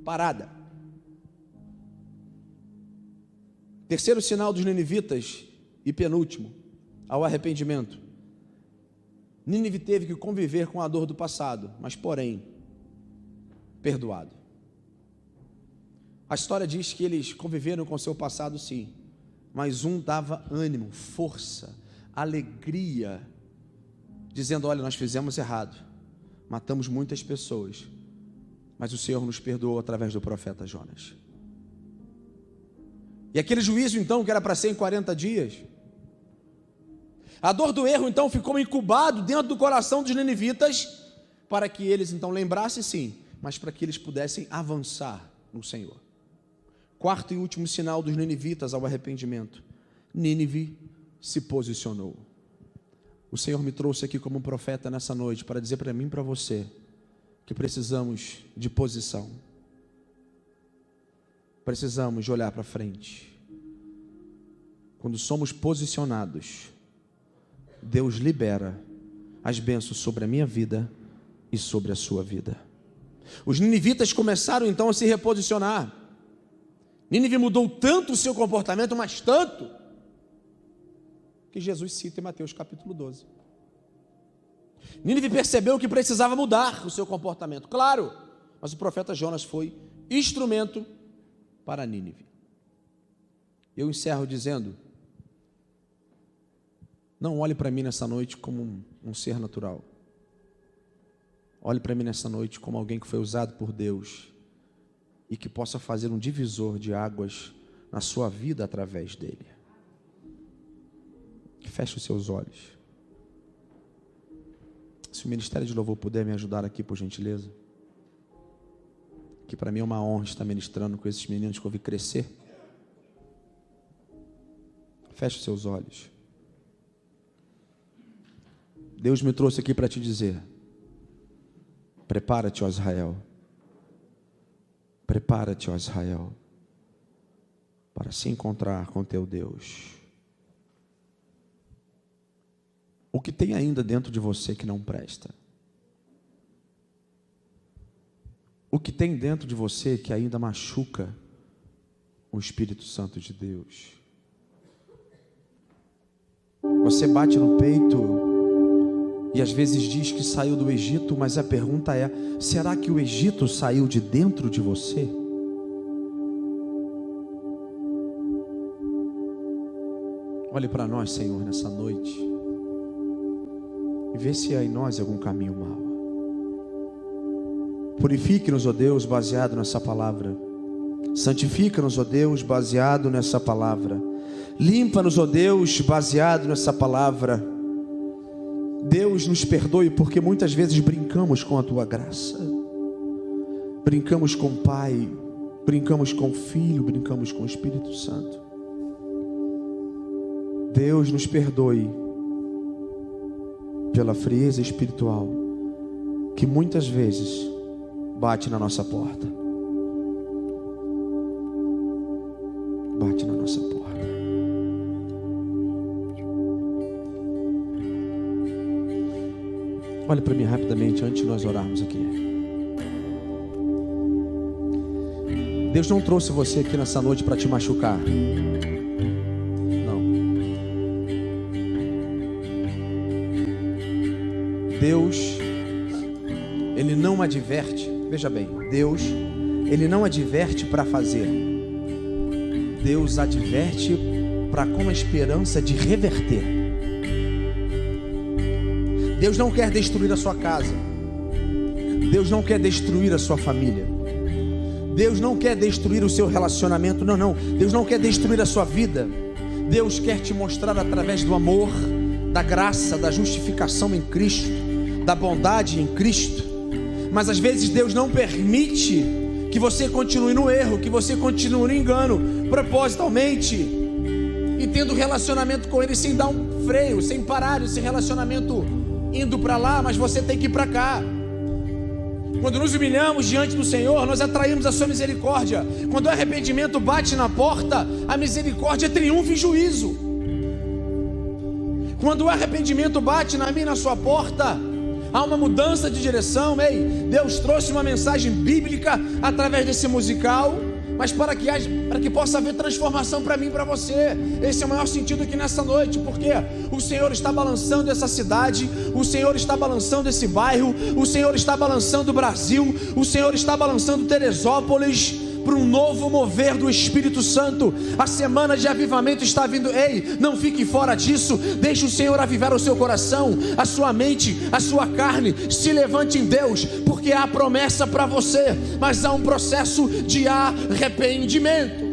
Parada. Terceiro sinal dos ninivitas e penúltimo, ao arrependimento. Nínive teve que conviver com a dor do passado, mas porém perdoado. A história diz que eles conviveram com seu passado, sim, mas um dava ânimo, força, alegria, dizendo: olha, nós fizemos errado, matamos muitas pessoas, mas o Senhor nos perdoou através do profeta Jonas. E aquele juízo então, que era para ser em 40 dias, a dor do erro então ficou incubado dentro do coração dos ninivitas, para que eles então lembrassem, sim, mas para que eles pudessem avançar no Senhor. Quarto e último sinal dos ninivitas ao arrependimento: Nínive se posicionou. O Senhor me trouxe aqui como um profeta nessa noite para dizer para mim e para você que precisamos de posição. Precisamos de olhar para frente. Quando somos posicionados, Deus libera as bênçãos sobre a minha vida e sobre a sua vida. Os ninivitas começaram então a se reposicionar. Nínive mudou tanto o seu comportamento, mas tanto, que Jesus cita em Mateus capítulo 12. Nínive percebeu que precisava mudar o seu comportamento, claro, mas o profeta Jonas foi instrumento para Nínive. Eu encerro dizendo: não olhe para mim nessa noite como um ser natural. Olhe para mim nessa noite como alguém que foi usado por Deus e que possa fazer um divisor de águas na sua vida através dele. Feche os seus olhos. Se o Ministério de Louvor puder me ajudar aqui, por gentileza, que para mim é uma honra estar ministrando com esses meninos que eu vi crescer. Feche os seus olhos. Deus me trouxe aqui para te dizer: prepara-te, ó Israel. Prepara-te, ó Israel, para se encontrar com teu Deus. O que tem ainda dentro de você que não presta? O que tem dentro de você que ainda machuca o Espírito Santo de Deus? Você bate no peito e às vezes diz que saiu do Egito, mas a pergunta é: será que o Egito saiu de dentro de você? Olhe para nós, Senhor, nessa noite, e vê se há em nós algum caminho mau. Purifique-nos, ó Deus, baseado nessa palavra. Santifica-nos, ó Deus, baseado nessa palavra. Limpa-nos, ó Deus, baseado nessa palavra. Deus, nos perdoe, porque muitas vezes brincamos com a Tua graça. Brincamos com o Pai, brincamos com o Filho, brincamos com o Espírito Santo. Deus nos perdoe pela frieza espiritual que muitas vezes bate na nossa porta. Bate na nossa porta. Olhe para mim rapidamente antes de nós orarmos aqui. Deus não trouxe você aqui nessa noite para te machucar. Não. Deus, Ele não adverte. Veja bem, Deus, Ele não adverte para fazer. Deus adverte para com a esperança de reverter. Deus não quer destruir a sua casa. Deus não quer destruir a sua família. Deus não quer destruir o seu relacionamento. Não. Deus não quer destruir a sua vida. Deus quer te mostrar através do amor, da graça, da justificação em Cristo, da bondade em Cristo. Mas às vezes Deus não permite que você continue no erro, que você continue no engano, propositalmente, e tendo relacionamento com Ele sem dar um freio, sem parar esse relacionamento indo para lá, mas você tem que ir para cá. Quando nos humilhamos diante do Senhor, nós atraímos a sua misericórdia. Quando o arrependimento bate na porta, a misericórdia triunfa em juízo. Quando o arrependimento bate na minha e na sua porta, há uma mudança de direção. Ei, Deus trouxe uma mensagem bíblica através desse musical, mas para que possa haver transformação para mim e para você. Esse é o maior sentido aqui nessa noite, porque o Senhor está balançando essa cidade, o Senhor está balançando esse bairro, o Senhor está balançando o Brasil, o Senhor está balançando Teresópolis para um novo mover do Espírito Santo. A semana de avivamento está vindo. Ei, não fique fora disso. Deixe o Senhor avivar o seu coração, a sua mente, a sua carne. Se levante em Deus, porque há promessa para você, mas há um processo de arrependimento.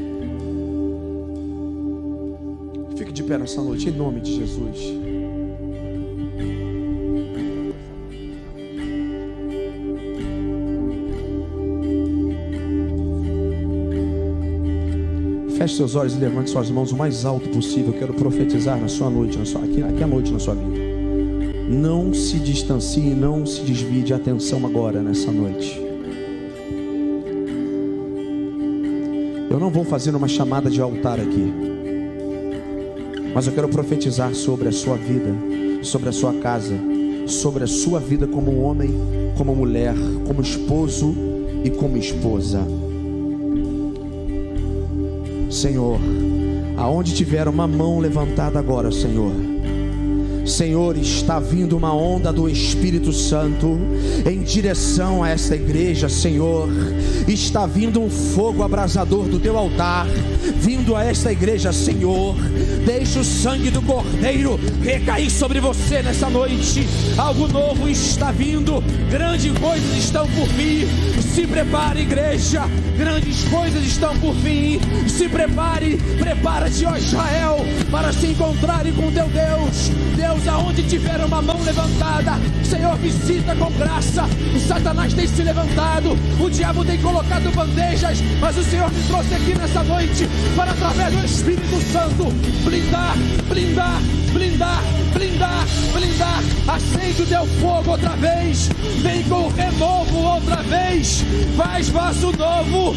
Fique de pé nessa noite, em nome de Jesus. Feche seus olhos e levante suas mãos o mais alto possível. Eu quero profetizar na sua noite, aqui à noite na sua vida. Não se distancie, não se desvie de atenção agora nessa noite. Eu não vou fazer uma chamada de altar aqui, mas eu quero profetizar sobre a sua vida, sobre a sua casa, sobre a sua vida como homem, como mulher, como esposo e como esposa. Senhor, aonde tiver uma mão levantada agora, Senhor, está vindo uma onda do Espírito Santo em direção a esta igreja, Senhor. Está vindo um fogo abrasador do teu altar, vindo a esta igreja, Senhor. Deixa o sangue do Cordeiro recair sobre você nessa noite. Algo novo está vindo, grandes coisas estão por vir. Se prepare, igreja, grandes coisas estão por vir. Se prepare, prepara-te, ó Israel, para se encontrarem com teu Deus. Deus, aonde tiver uma mão levantada, Senhor, visita com graça. O Satanás tem se levantado, o diabo tem colocado bandejas, mas o Senhor me trouxe aqui nessa noite para, através do Espírito Santo, blindar. Acende o teu fogo outra vez, vem com o renovo outra vez. Faz vaso novo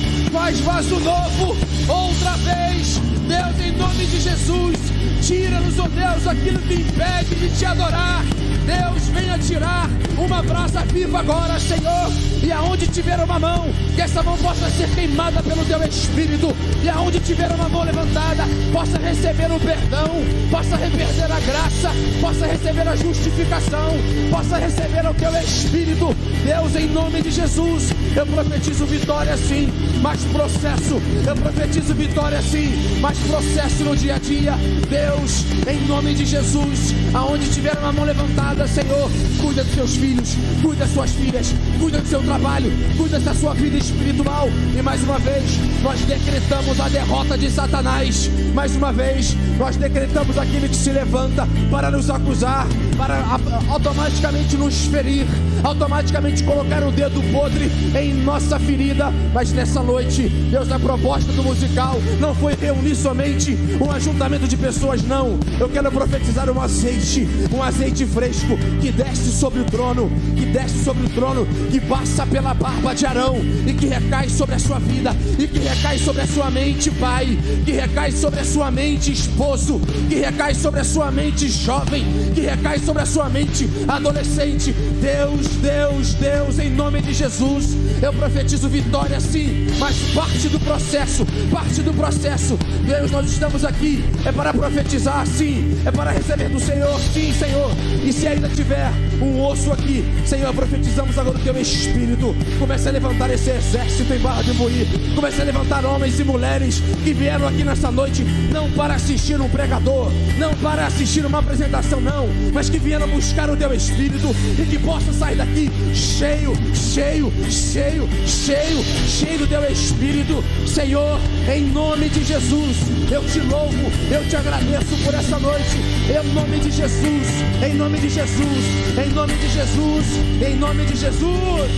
outra vez. Deus, em nome de Jesus, tira-nos, ó Deus, aquilo que impede de te adorar. Deus, venha tirar uma brasa viva agora, Senhor. E aonde tiver uma mão, que essa mão possa ser queimada pelo teu Espírito. E aonde tiver uma mão levantada, possa receber o perdão, possa receber a graça, possa receber a justificação, possa receber o teu Espírito. Deus, em nome de Jesus, eu profetizo vitória sim, mas processo. Eu profetizo vitória sim, mas processo no dia a dia. Deus, em nome de Jesus, aonde tiver uma mão levantada, Senhor, cuida dos seus filhos, cuida das suas filhas, cuida do seu trabalho, cuida da sua vida espiritual. E mais uma vez, nós decretamos a derrota de Satanás. Mais mais uma vez, nós decretamos aquele que se levanta para nos acusar, para automaticamente nos ferir, automaticamente colocar o dedo podre em nossa ferida. Mas nessa noite, Deus, a proposta do musical não foi reunir somente um ajuntamento de pessoas, não. Eu quero profetizar um azeite fresco que desce sobre o trono, que passa pela barba de Arão e que recai sobre a sua vida, e que recai sobre a sua mente, pai, que recai sobre a sua mente, esposo, que recai sobre a sua mente, jovem, que recai sobre a sua mente, adolescente. Deus, em nome de Jesus, eu profetizo vitória, sim, mas parte do processo. Deus, nós estamos aqui, é para profetizar, sim, é para receber do Senhor, sim, Senhor. E se ainda tiver um osso aqui, Senhor, profetizamos agora o teu Espírito. Comece a levantar esse exército em Barra de Moí. Comece a levantar homens e mulheres que vieram aqui nessa noite, não para assistir um pregador, não para assistir uma apresentação, não, mas que vieram buscar o teu Espírito, e que possa sair daqui cheio do teu Espírito. Senhor, em nome de Jesus, eu te louvo, eu te agradeço por essa noite, em nome de Jesus, em nome de Jesus, em nome de Jesus, em nome de Jesus.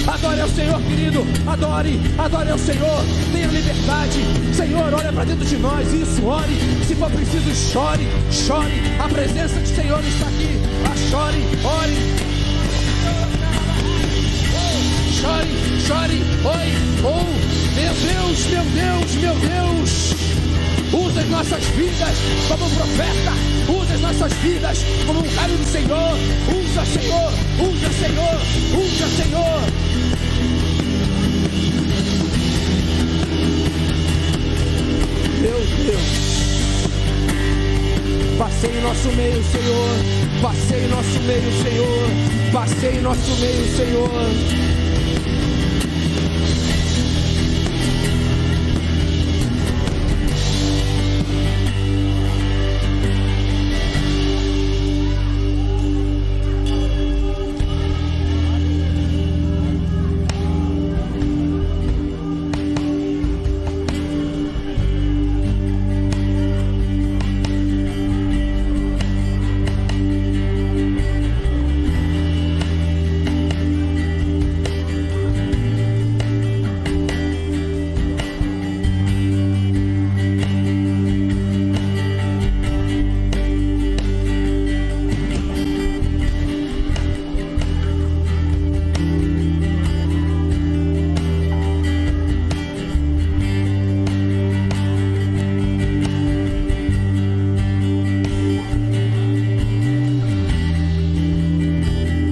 Adore ao Senhor, querido, adore ao Senhor, tenha liberdade. Senhor, olha para dentro de nós, isso, ore, se for preciso chore, a presença do Senhor está aqui, chore, ore, chore, meu Deus, usa as nossas vidas como um profeta, usa as nossas vidas como um caminho do Senhor, usa Senhor. Meu Deus, passei em nosso meio, Senhor, passei em nosso meio, Senhor.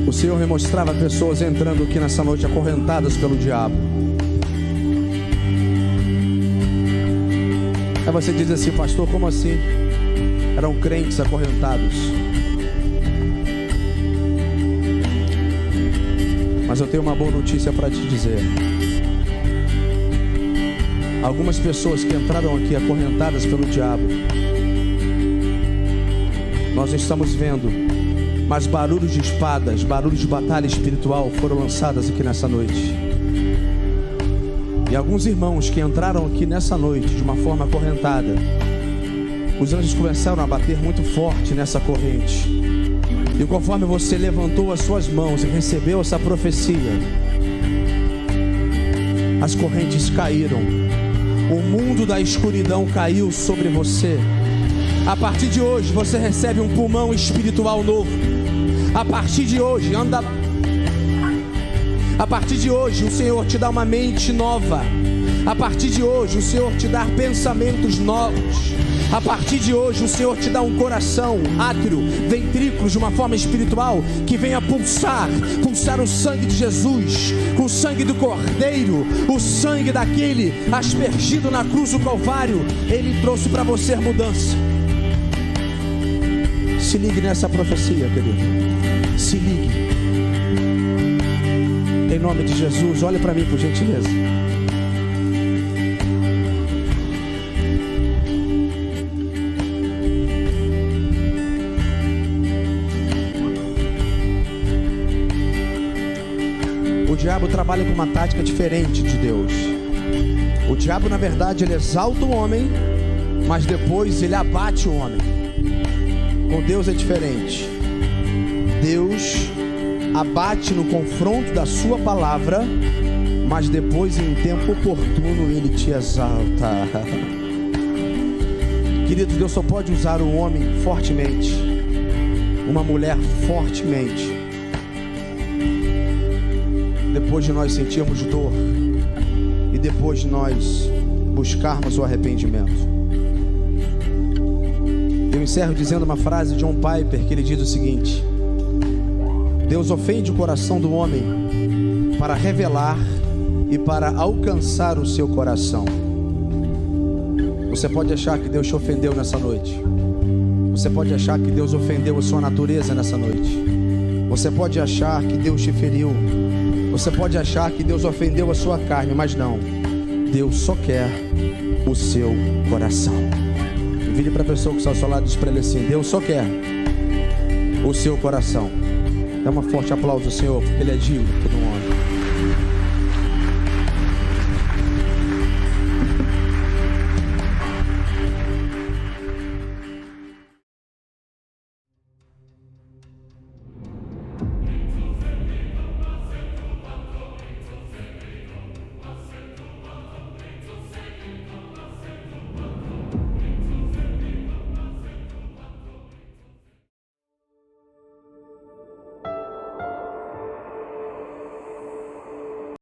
O Senhor me mostrava pessoas entrando aqui nessa noite acorrentadas pelo diabo. Aí você diz assim: pastor, como assim? Eram crentes acorrentados. Mas eu tenho uma boa notícia para te dizer. Algumas pessoas que entraram aqui acorrentadas pelo diabo, nós estamos vendo, mas barulhos de espadas, barulhos de batalha espiritual foram lançados aqui nessa noite. E alguns irmãos que entraram aqui nessa noite de uma forma acorrentada, os anjos começaram a bater muito forte nessa corrente. E conforme você levantou as suas mãos e recebeu essa profecia, as correntes caíram. O mundo da escuridão caiu sobre você. A partir de hoje você recebe um pulmão espiritual novo. A partir de hoje, a partir de hoje o Senhor te dá uma mente nova. A partir de hoje o Senhor te dá pensamentos novos. A partir de hoje o Senhor te dá um coração, átrio, ventrículos, de uma forma espiritual, que venha pulsar o sangue de Jesus, o sangue do Cordeiro, o sangue daquele aspergido na cruz do Calvário. Ele trouxe para você mudança. Se ligue nessa profecia, querido. Se ligue. Em nome de Jesus, olhe para mim, por gentileza. O diabo trabalha com uma tática diferente de Deus. O diabo, na verdade, ele exalta o homem mas depois ele abate o homem. Com Deus é diferente. Deus abate no confronto da sua palavra, mas depois, em tempo oportuno, ele te exalta. Querido, Deus só pode usar um homem fortemente, uma mulher fortemente, depois de nós sentirmos dor e depois de nós buscarmos o arrependimento. Eu encerro dizendo uma frase de John Piper, que ele diz o seguinte: Deus ofende o coração do homem para revelar e para alcançar o seu coração. Você pode achar que Deus te ofendeu nessa noite. Você pode achar que Deus ofendeu a sua natureza nessa noite. Você pode achar que Deus te feriu. Você pode achar que Deus ofendeu a sua carne, mas não. Deus só quer o seu coração. Vire para a pessoa que está ao seu lado e diz para ele assim: Deus só quer o seu coração. Dá um forte aplauso ao Senhor, porque Ele é digno.